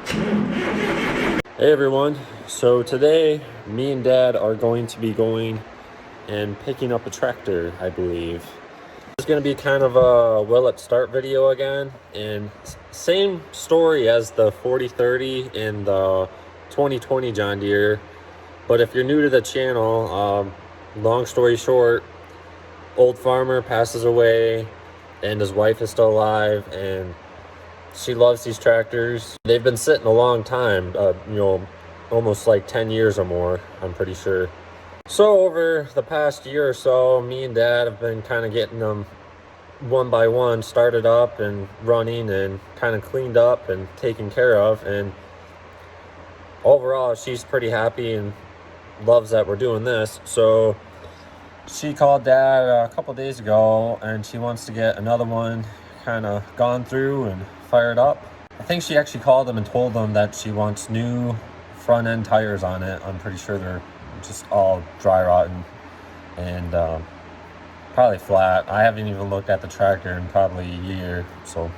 Hey everyone, so today me and Dad are going to be going and picking up a tractor, I believe. It's going to be kind of a will it start video again, and same story as the 4030 and the 2020 John Deere. But if you're new to the channel, long story short, old farmer passes away and his wife is still alive, and she loves these tractors. They've been sitting a long time, almost like 10 years or more, I'm pretty sure. So over the past year or so, me and Dad have been kind of getting them one by one started up and running and kind of cleaned up and taken care of. And overall, she's pretty happy and loves that we're doing this. So she called Dad a couple days ago and she wants to get another one kind of gone through and fired up. I think she actually called them and told them that she wants new front end tires on it. I'm pretty sure they're just all dry rotten and probably flat. I haven't even looked at the tractor in probably a year. So,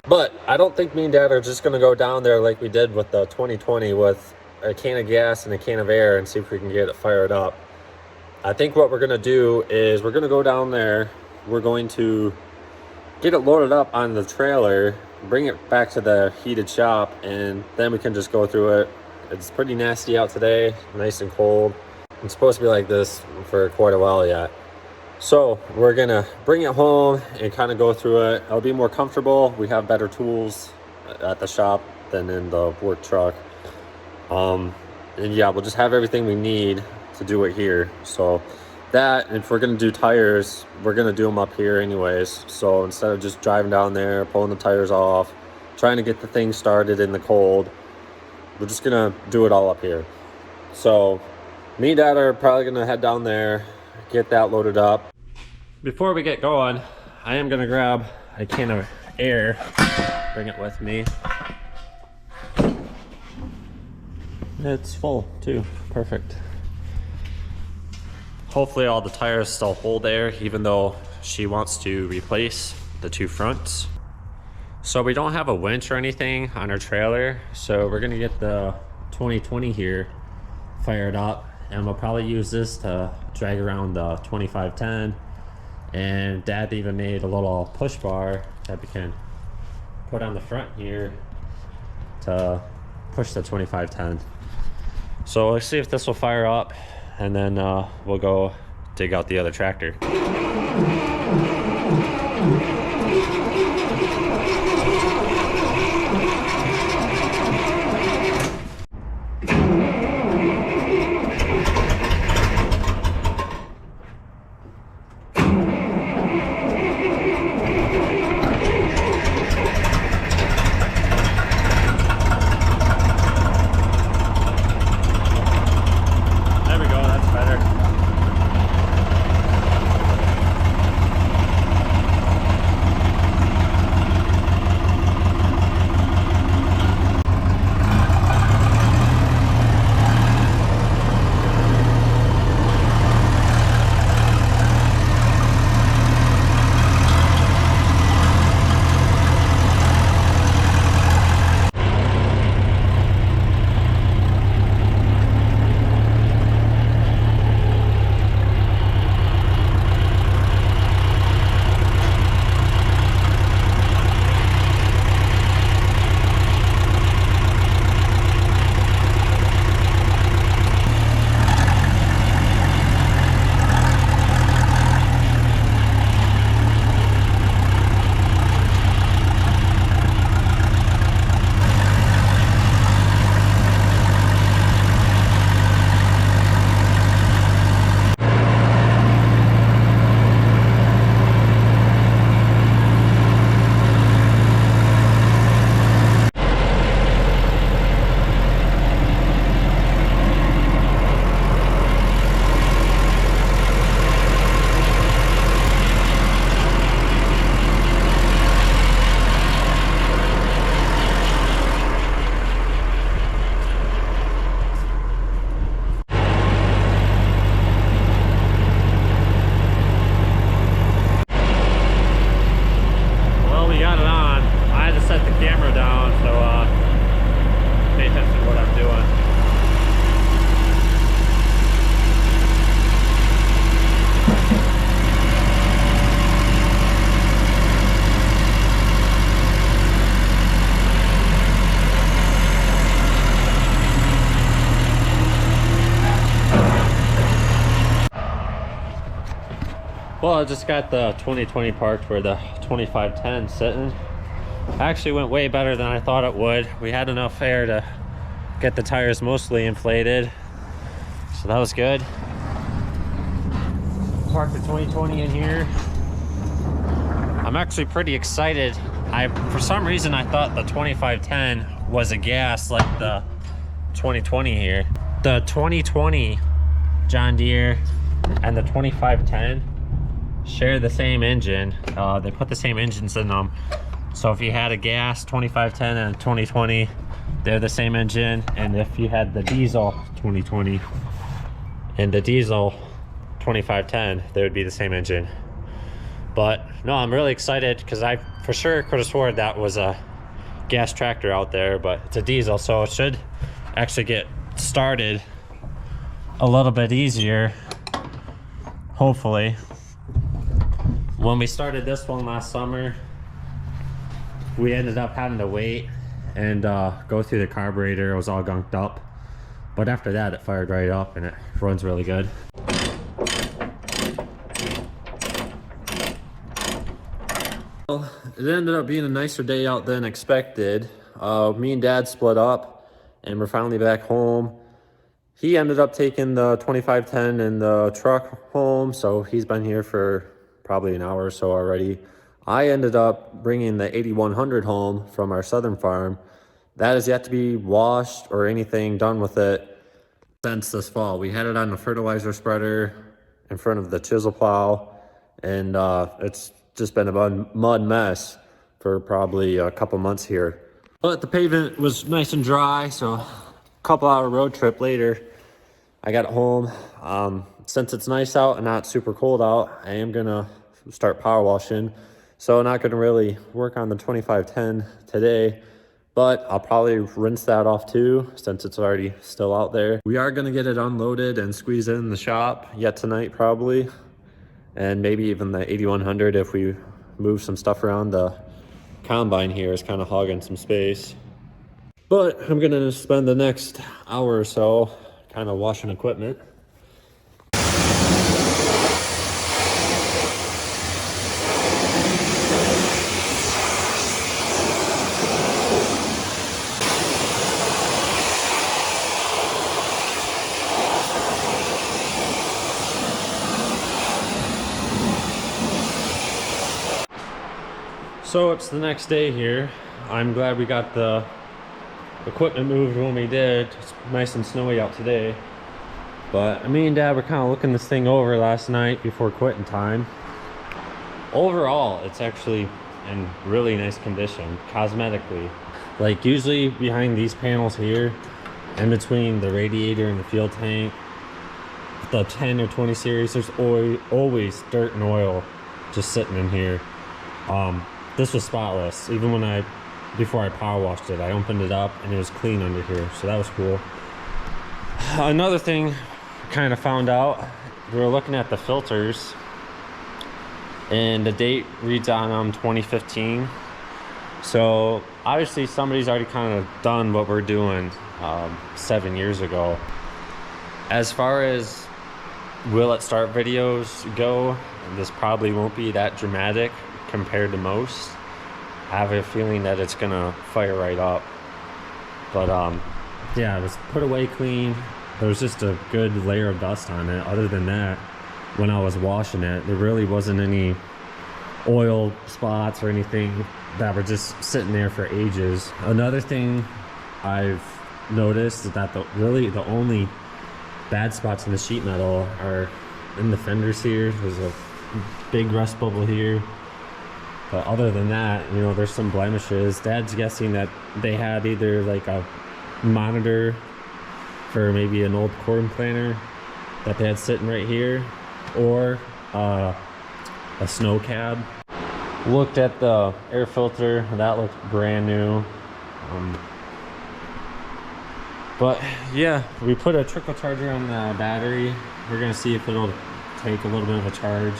but I don't think me and Dad are just gonna go down there like we did with the 2020 with a can of gas and a can of air and see if we can get it fired up. I think what we're gonna do is we're gonna go down there. We're going to get it loaded up on the trailer, bring it back to the heated shop, and then we can just go through it. It's pretty nasty out today, nice and cold. It's supposed to be like this for quite a while yet. So we're gonna bring it home and kind of go through it. It'll be more comfortable. We have better tools at the shop than in the work truck. And yeah, we'll just have everything we need to do it here. So that, if we're gonna do tires, we're gonna do them up here anyways. So instead of just driving down there, pulling the tires off, trying to get the thing started in the cold, we're just gonna do it all up here. So me and Dad are probably gonna head down there, get that loaded up. Before we get going, I am gonna grab a can of air, bring it with me. It's full too, perfect. Hopefully all the tires still hold air, even though she wants to replace the two fronts. So we don't have a winch or anything on our trailer, so we're gonna get the 2020 here fired up, and we'll probably use this to drag around the 2510. And Dad even made a little push bar that we can put on the front here to push the 2510. So let's see if this will fire up, and then we'll go dig out the other tractor. Well, I just got the 2020 parked where the 2510 sitting. Actually went way better than I thought it would. We had enough air to get the tires mostly inflated, so that was good. Parked the 2020 in here. I'm actually pretty excited. For some reason I thought the 2510 was a gas like the 2020 here. The 2020 John Deere and the 2510 share the same engine. They put the same engines in them. So if you had a gas 2510 and a 2020, they're the same engine. And if you had the diesel 2020 and the diesel 2510, they would be the same engine. But no, I'm really excited because I for sure could have sworn that was a gas tractor out there, but it's a diesel, so it should actually get started a little bit easier, hopefully. When we started this one last summer, we ended up having to wait and go through the carburetor. It was all gunked up, but after that it fired right up and it runs really good. Well, it ended up being a nicer day out than expected. Me and Dad split up and we're finally back home. He ended up taking the 2510 and the truck home, so he's been here for probably an hour or so already. I ended up bringing the 8100 home from our southern farm. That is yet to be washed or anything done with it since this fall. We had it on the fertilizer spreader in front of the chisel plow, and it's just been a mud mess for probably a couple months here. But the pavement was nice and dry, so a couple hour road trip later, I got home. Since it's nice out and not super cold out, I am gonna start power washing. So not gonna really work on the 2510 today, but I'll probably rinse that off too, since it's already still out there. We are gonna get it unloaded and squeeze it in the shop yet tonight probably. And maybe even the 8100 if we move some stuff around. The combine here is kind of hogging some space. But I'm gonna spend the next hour or so kind of washing equipment. So it's the next day here. I'm glad we got the equipment moved when we did. It's nice and snowy out today. But me and Dad were kind of looking this thing over last night before quitting time. Overall, it's actually in really nice condition, cosmetically. Like usually behind these panels here, in between the radiator and the fuel tank, the 10 or 20 series, there's always dirt and oil just sitting in here. This was spotless. Even before I power washed it, I opened it up and it was clean under here, so that was cool. Another thing I kind of found out, we were looking at the filters and the date reads on them 2015. So obviously somebody's already kind of done what we're doing 7 years ago. As far as will it start videos go, this probably won't be that dramatic compared to most. I have a feeling that it's gonna fire right up. But yeah, it was put away clean. There was just a good layer of dust on it. Other than that, when I was washing it, there really wasn't any oil spots or anything that were just sitting there for ages. Another thing I've noticed is that the only bad spots in the sheet metal are in the fenders here. There's a big rust bubble here. But other than that, you know, there's some blemishes. Dad's guessing that they had either like a monitor for maybe an old corn planter that they had sitting right here, or a snow cab. Looked at the air filter, that looked brand new. But yeah, we put a trickle charger on the battery. We're gonna see if it'll take a little bit of a charge.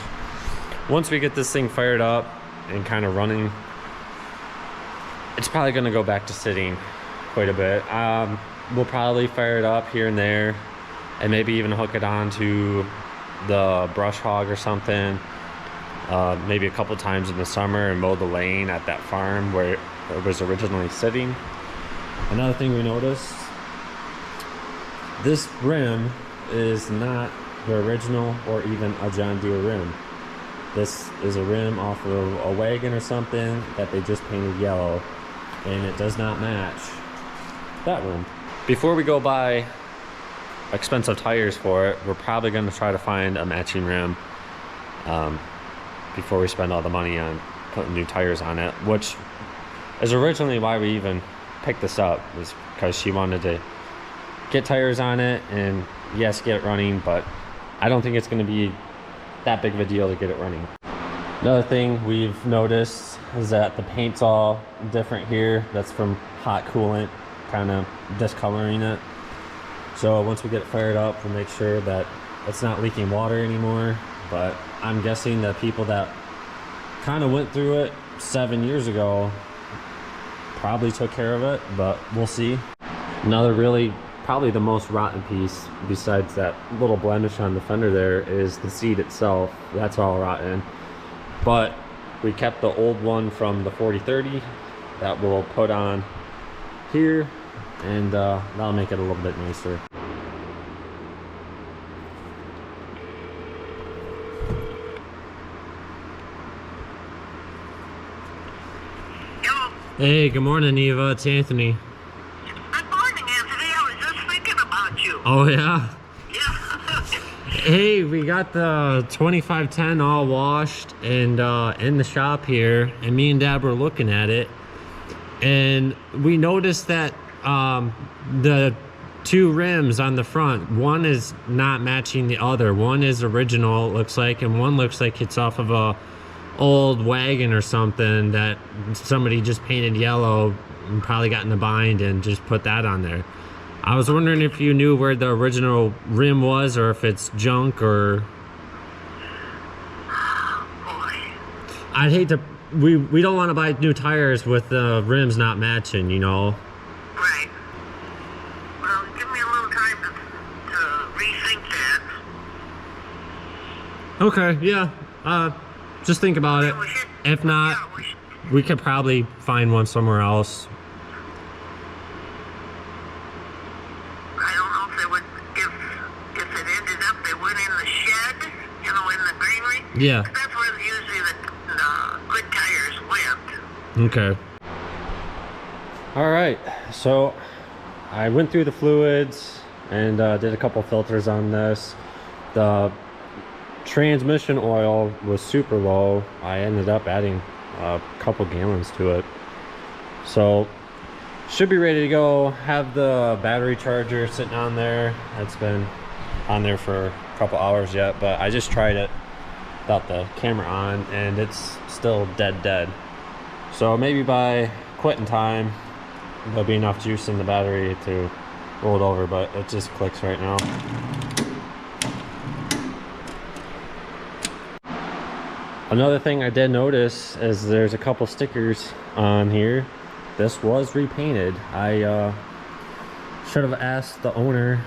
Once we get this thing fired up and kind of running, it's probably gonna go back to sitting quite a bit. We'll probably fire it up here and there and maybe even hook it onto the brush hog or something maybe a couple times in the summer and mow the lane at that farm where it was originally sitting. Another thing we noticed, this rim is not the original or even a John Deere rim. This is a rim off of a wagon or something that they just painted yellow, and it does not match that rim. Before we go buy expensive tires for it, we're probably going to try to find a matching rim before we spend all the money on putting new tires on it, which is originally why we even picked this up, was because she wanted to get tires on it and yes, get it running, but I don't think it's going to be that big of a deal to get it running. Another thing we've noticed is that the paint's all different here. That's from hot coolant kind of discoloring it. So once we get it fired up, we'll make sure that it's not leaking water anymore. But I'm guessing that people that kind of went through it 7 years ago probably took care of it, but we'll see. Another really, probably the most rotten piece, besides that little blemish on the fender there, is the seat itself. That's all rotten. But we kept the old one from the 4030 that we'll put on here, and that'll make it a little bit nicer. Hey, good morning, Eva. It's Anthony. Good morning, Anthony. I was just thinking about you. Oh, yeah? Yeah. Hey, we got the 2510 all washed and in the shop here, and me and Dad were looking at it, and we noticed that the two rims on the front, one is not matching the other. One is original, it looks like, and one looks like it's off of a old wagon or something that somebody just painted yellow and probably got in a bind and just put that on there. I was wondering if you knew where the original rim was, or if it's junk, or... Boy. I'd hate to... We don't want to buy new tires with the rims not matching, you know? Right. Well, give me a little time to rethink that. Okay, yeah. Just think about it. We should, If not, yeah, we could probably find one somewhere else. I don't know if they would, if it ended up, they went in the shed, you know, in the greenery. Yeah. But that's where usually the good tires went. Okay. All right. So I went through the fluids and did a couple filters on this. The transmission oil was super low. I ended up adding a couple gallons to it. So should be ready to go. Have the battery charger sitting on there. It's been on there for a couple hours yet, but I just tried it without the camera on and it's still dead. So maybe by quitting time there'll be enough juice in the battery to roll it over, but it just clicks right now. Another thing I did notice is there's a couple stickers on here. This was repainted. I should have asked the owner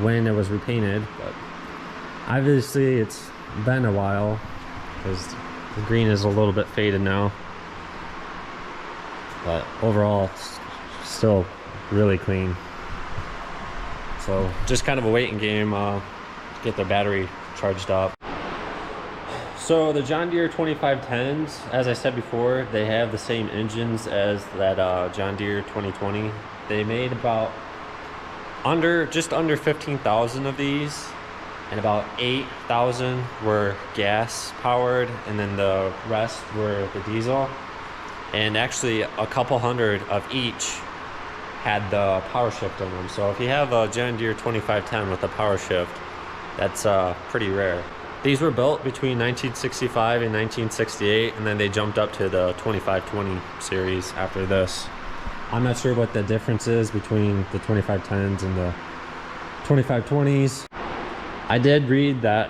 when it was repainted, but obviously it's been a while because the green is a little bit faded now. But overall, it's still really clean. So just kind of a waiting game to get their battery charged up. So the John Deere 2510s, as I said before, they have the same engines as that John Deere 2020. They made about just under 15,000 of these, and about 8,000 were gas powered, and then the rest were the diesel. And actually a couple hundred of each had the power shift in them. So if you have a John Deere 2510 with a power shift, that's pretty rare. These were built between 1965 and 1968, and then they jumped up to the 2520 series after this. I'm not sure what the difference is between the 2510s and the 2520s. I did read that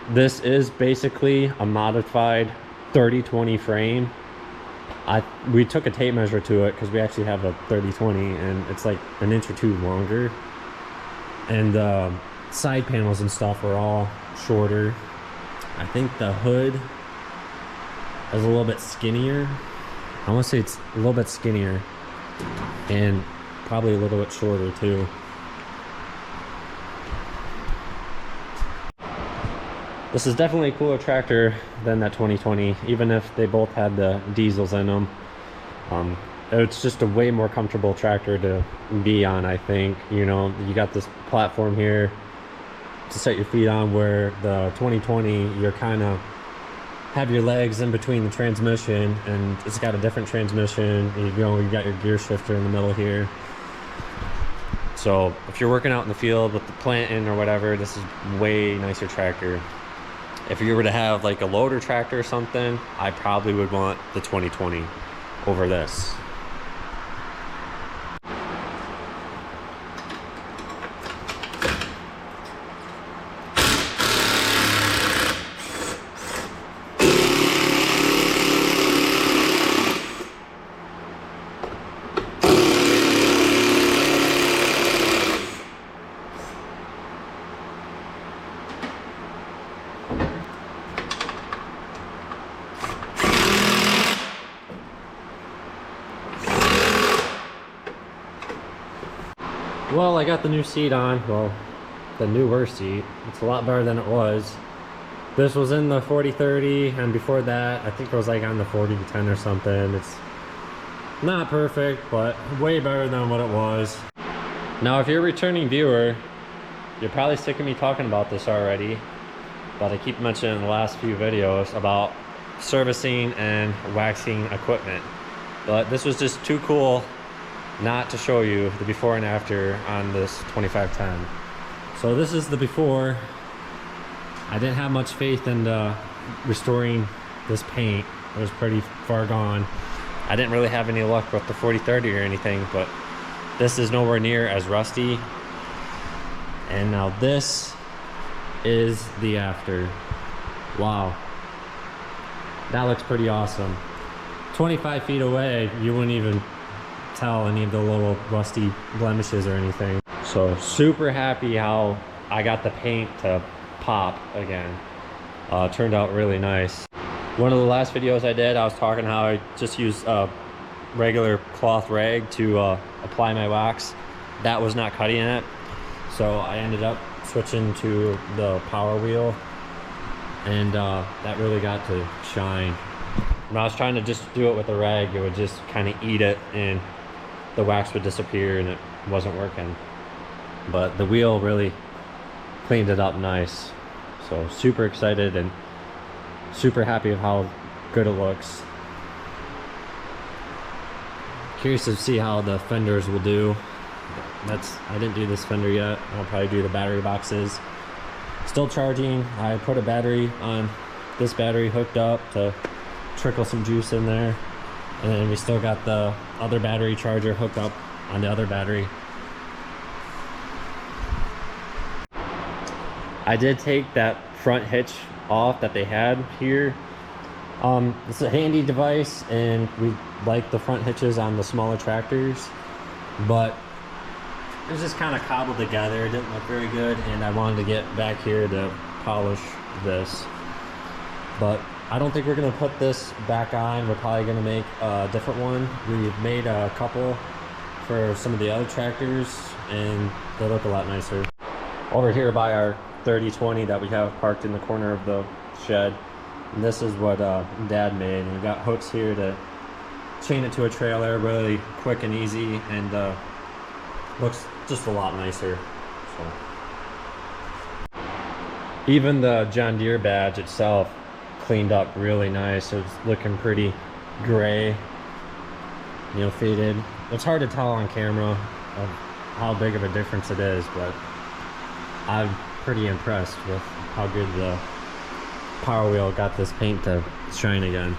this is basically a modified 3020 frame. We took a tape measure to it because we actually have a 3020 and it's like an inch or two longer, and side panels and stuff are all shorter. I think the hood is a little bit skinnier. I want to say it's a little bit skinnier and probably a little bit shorter too. This is definitely a cooler tractor than that 2020, even if they both had the diesels in them. It's just a way more comfortable tractor to be on, I think. You know, you got this platform here to set your feet on, where the 2020, you're kind of have your legs in between the transmission, and it's got a different transmission. You know, you got your gear shifter in the middle here. So if you're working out in the field with the planting or whatever, this is way nicer tractor. If you were to have like a loader tractor or something, I probably would want the 2020 over this. Well, I got the new seat on. Well, the newer seat. It's a lot better than it was. This was in the 40-30, and before that, I think it was like on the 40-10 or something. It's not perfect, but way better than what it was. Now, if you're a returning viewer, you're probably sick of me talking about this already, but I keep mentioning in the last few videos about servicing and waxing equipment. But this was just too cool not to show you the before and after on this 2510. So this is the before. I didn't have much faith in restoring this paint. It was pretty far gone. I didn't really have any luck with the 40-30 or anything, but this is nowhere near as rusty. And now this is the after. Wow, that looks pretty awesome. 25 feet away, you wouldn't even tell any of the little rusty blemishes or anything. So super happy how I got the paint to pop again. Turned out really nice. One of the last videos I did, I was talking how I just used a regular cloth rag to apply my wax. That was not cutting it, so I ended up switching to the power wheel, and that really got to shine. When I was trying to just do it with a rag, it would just kind of eat it and the wax would disappear and it wasn't working. But the wheel really cleaned it up nice. So super excited and super happy of how good it looks. Curious to see how the fenders will do. I didn't do this fender yet. I'll probably do the battery boxes. Still charging. I put a battery on this battery hooked up to trickle some juice in there, and then we still got the other battery charger hooked up on the other battery. I did take that front hitch off that they had here. It's a handy device, and we like the front hitches on the smaller tractors, but it was just kind of cobbled together. It didn't look very good, and I wanted to get back here to polish this. But I don't think we're gonna put this back on. We're probably gonna make a different one. We've made a couple for some of the other tractors, and they look a lot nicer. Over here by our 3020 that we have parked in the corner of the shed, and this is what Dad made. And we got hooks here to chain it to a trailer, really quick and easy, and looks just a lot nicer. So even the John Deere badge itself cleaned up really nice. It's looking pretty gray, you know, faded. It's hard to tell on camera of how big of a difference it is, but I'm pretty impressed with how good the Power Wheel got this paint to shine again.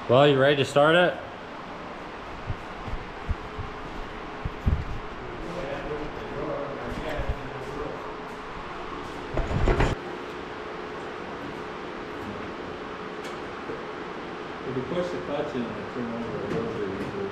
Well, you ready to start it? If you push the clutch in and turn over, it goes really easily.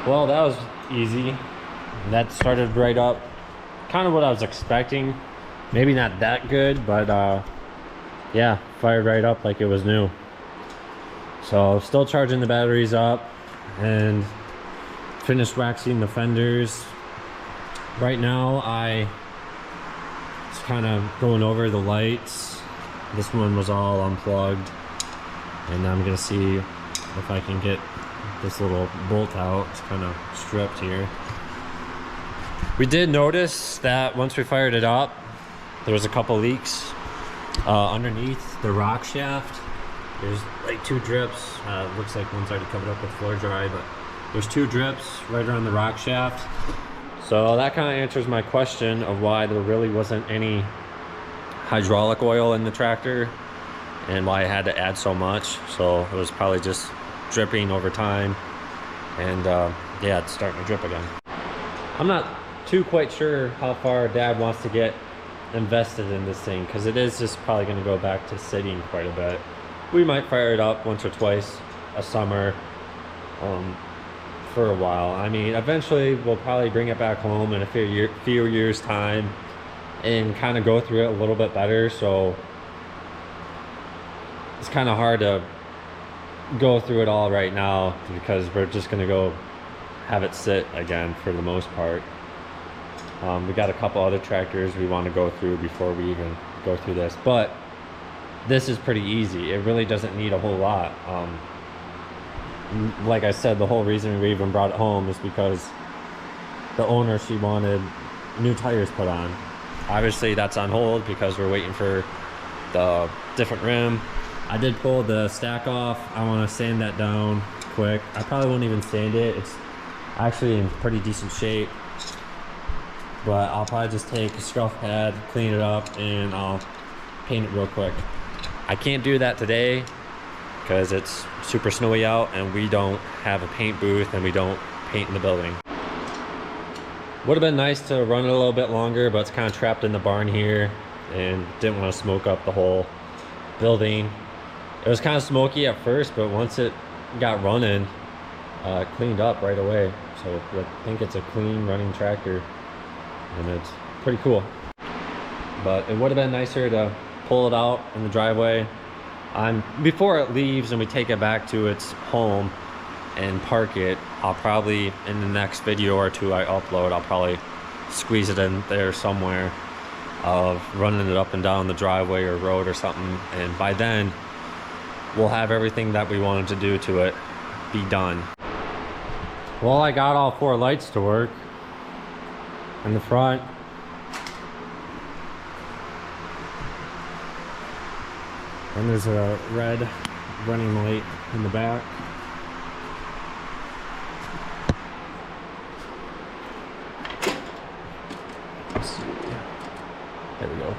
Well, that was easy. That started right up. Kind of what I was expecting. Maybe not that good, but yeah, fired right up like it was new. So still charging the batteries up and finished waxing the fenders. Right now I was kind of going over the lights. This one was all unplugged, and I'm gonna see if I can get this little bolt out. It's kind of stripped here. We did notice that once we fired it up, there was a couple leaks underneath the rock shaft. There's like 2 drips. Looks like one's already covered up with floor dry, but there's 2 drips right around the rock shaft. So that kind of answers my question of why there really wasn't any hydraulic oil in the tractor and why I had to add so much. So it was probably just dripping over time, and yeah, it's starting to drip again. I'm not too quite sure how far Dad wants to get invested in this thing, because it is just probably going to go back to sitting quite a bit. We might fire it up once or twice a summer for a while. I mean, eventually we'll probably bring it back home in a few years time and kind of go through it a little bit better. So it's kind of hard to go through it all right now, because we're just gonna go have it sit again for the most part. We got a couple other tractors we want to go through before we even go through this, but this is pretty easy. It really doesn't need a whole lot. Like I said, the whole reason we even brought it home is because the owner, she wanted new tires put on. Obviously that's on hold because we're waiting for the different rim. I did pull the stack off. I want to sand that down quick. I probably won't even sand it. It's actually in pretty decent shape, but I'll probably just take a scuff pad, clean it up, and I'll paint it real quick. I can't do that today because it's super snowy out and we don't have a paint booth and we don't paint in the building. Would have been nice to run it a little bit longer, but it's kind of trapped in the barn here and didn't want to smoke up the whole building. It was kind of smoky at first, but once it got running, cleaned up right away. So I think it's a clean running tractor and it's pretty cool. But it would have been nicer to pull it out in the driveway before it leaves and we take it back to its home and park it. I'll probably, in the next video or 2 I upload, I'll probably squeeze it in there somewhere of running it up and down the driveway or road or something, and by then we'll have everything that we wanted to do to it be done. Well, I got all 4 lights to work in the front. And there's a red running light in the back. Let's see. There we go.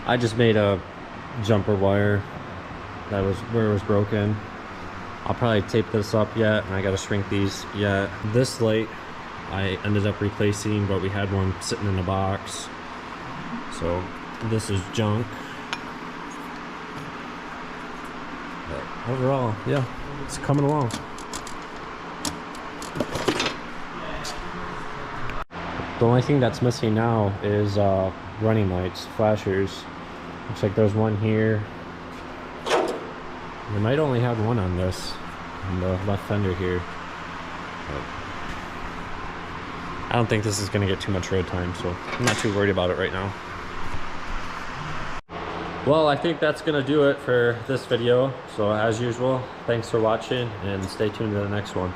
I just made a jumper wire that was where it was broken. I'll probably tape this up yet, and I gotta shrink these yet. This light I ended up replacing, but we had one sitting in a box. So this is junk. But overall, yeah, it's coming along. The only thing that's missing now is running lights, flashers. Looks like there's one here. We might only have one on this, on the left fender here. But I don't think this is going to get too much road time, so I'm not too worried about it right now. Well, I think that's going to do it for this video. So as usual, thanks for watching and stay tuned to the next one.